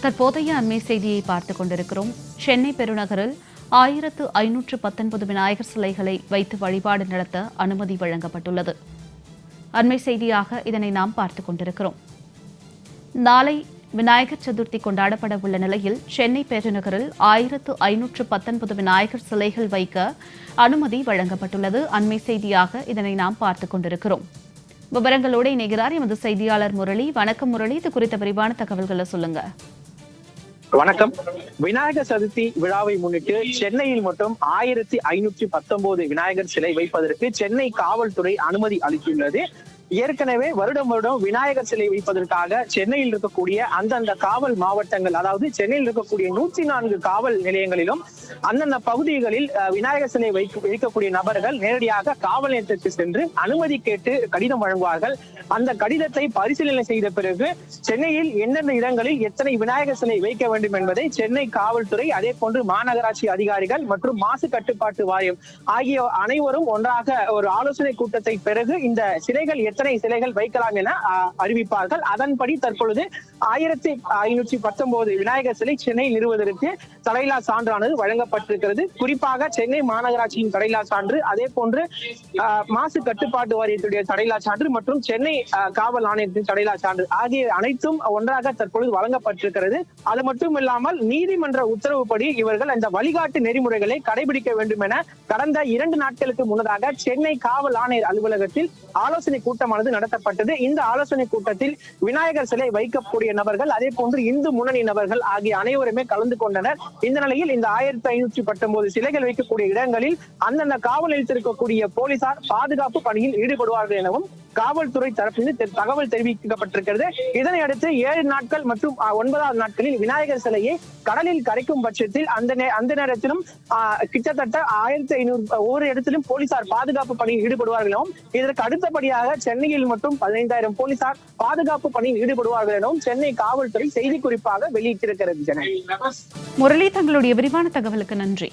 தற்போதைய அண்மை செய்தியை பார்த்துக் கொண்டிருக்கிறோம். சென்னை பெருநகரில் 1519 விநாயகர் சிலைகளை வைத்து வழிபாடு நடத்த அனுமதி வழங்கப்பட்டுள்ளது. அண்மை செய்தியாக இதனை நாம் பார்த்துக் கொண்டிருக்கிறோம். நாளை விநாயகர் சதுர்த்தி கொண்டாடப்பட உள்ள நிலையில் சென்னை பெருநகரில் 1519 விநாயகர் சிலைகள் வைக்க அனுமதி வழங்கப்பட்டுள்ளது. அண்மை செய்தியாக இதனை நாம் பார்த்துக் கொண்டிருக்கிறோம். விவரங்களோடு இணைகிறார் எமது செய்தியாளர் முரளி. வணக்கம் முரளி, இது குறித்த விரிவான தகவல்களை சொல்லுங்க. வணக்கம். விநாயகர் சதுர்த்தி விழாவை முன்னிட்டு சென்னையில் மட்டும் 1519 விநாயகர் சிலை வைப்பதற்கு சென்னை காவல்துறை அனுமதி அளித்துள்ளது. ஏற்கனவே வருடம் விநாயகர் சிலை வைப்பதற்காக சென்னையில் இருக்கக்கூடிய அந்தந்த காவல் மாவட்டங்கள், அதாவது சென்னையில் இருக்கக்கூடிய 104 காவல் நிலையங்களிலும் அந்தந்த பகுதிகளில் விநாயகர் சிலை வைக்கக்கூடிய நபர்கள் நேரடியாக காவல் நிலையத்திற்கு சென்று அனுமதி கேட்டு கடிதம் வழங்குவார்கள். அந்த கடிதத்தை பரிசீலனை செய்த பிறகு சென்னையில் எந்தெந்த இடங்களில் எத்தனை விநாயகர் சிலை வைக்க வேண்டும் என்பதை சென்னை காவல்துறை, அதே போன்று மாநகராட்சி அதிகாரிகள் மற்றும் மாசு கட்டுப்பாட்டு வாரியம் ஆகிய அனைவரும் ஒன்றாக ஒரு ஆலோசனை கூட்டத்தை பிறகு இந்த சிலைகள் எத்தனை சிலைகள் வைக்கலாம் என அறிவிப்பார்கள். அதன்படி தற்பொழுது 1519 விநாயகர் சிலை சென்னை நிறுவுவதற்கு தடையில்லா சான்றானது வழங்கப்பட்டிருக்கிறது. குறிப்பாக சென்னை மாநகராட்சியின் தடையில்லா சான்று, அதே போன்று மாசு கட்டுப்பாட்டு வாரியத்துடைய தடையில்லா சான்று மற்றும் சென்னை காவல் ஆணையத்தின் தடையில்லா சான்று ஆகிய அனைத்தும் ஒன்றாக தற்பொழுது வழங்கப்பட்டிருக்கிறது. அது மட்டும் இல்லாமல் நீதிமன்ற உத்தரவுப்படி இவர்கள் அந்த வழிகாட்டு நெறிமுறைகளை கடைபிடிக்க வேண்டும் என கடந்த 2 நாட்களுக்கு முன்னதாக சென்னை காவல் ஆணையர் அலுவலகத்தில் ஆலோசனை கூட்டமானது நடத்தப்பட்டது. இந்த ஆலோசனை கூட்டத்தில் விநாயகர் சிலை வைக்கக்கூடிய நபர்கள், அதே போன்று இந்து முன்னணி நபர்கள் ஆகிய அனைவருமே கலந்து கொண்டனர். இந்த நிலையில் இந்த 1519 சிலைகள் வைக்கக்கூடிய இடங்களில் அந்தந்த காவல் நிலையத்தில் இருக்கக்கூடிய போலீசார் பாதுகாப்பு பணியில் ஈடுபடுவார்கள் எனவும் காவல்துறை தரப்பிலிருந்து தகவல் தெரிவிக்கப்பட்டிருக்கிறது. இதனை அடுத்து 7 நாட்கள் மற்றும் 9வது நாட்களில் விநாயகர் சிலையை கடலில் கரைக்கும் பட்சத்தில் அந்த நேரத்திலும் கிட்டத்தட்ட 1500 ஒவ்வொரு இடத்திலும் போலீசார் பாதுகாப்பு பணியில் ஈடுபடுவார்கள் எனவும், இதற்கு அடுத்தபடியாக சென்னையில் மட்டும் 15,000 போலீசார் பாதுகாப்பு பணியில் ஈடுபடுவார்கள் எனவும் சென்னை காவல்துறை செய்தி குறிப்பாக வெளியிட்டிருக்கிறது. முரளி, தங்களுடைய விரிவான தகவலுக்கு நன்றி.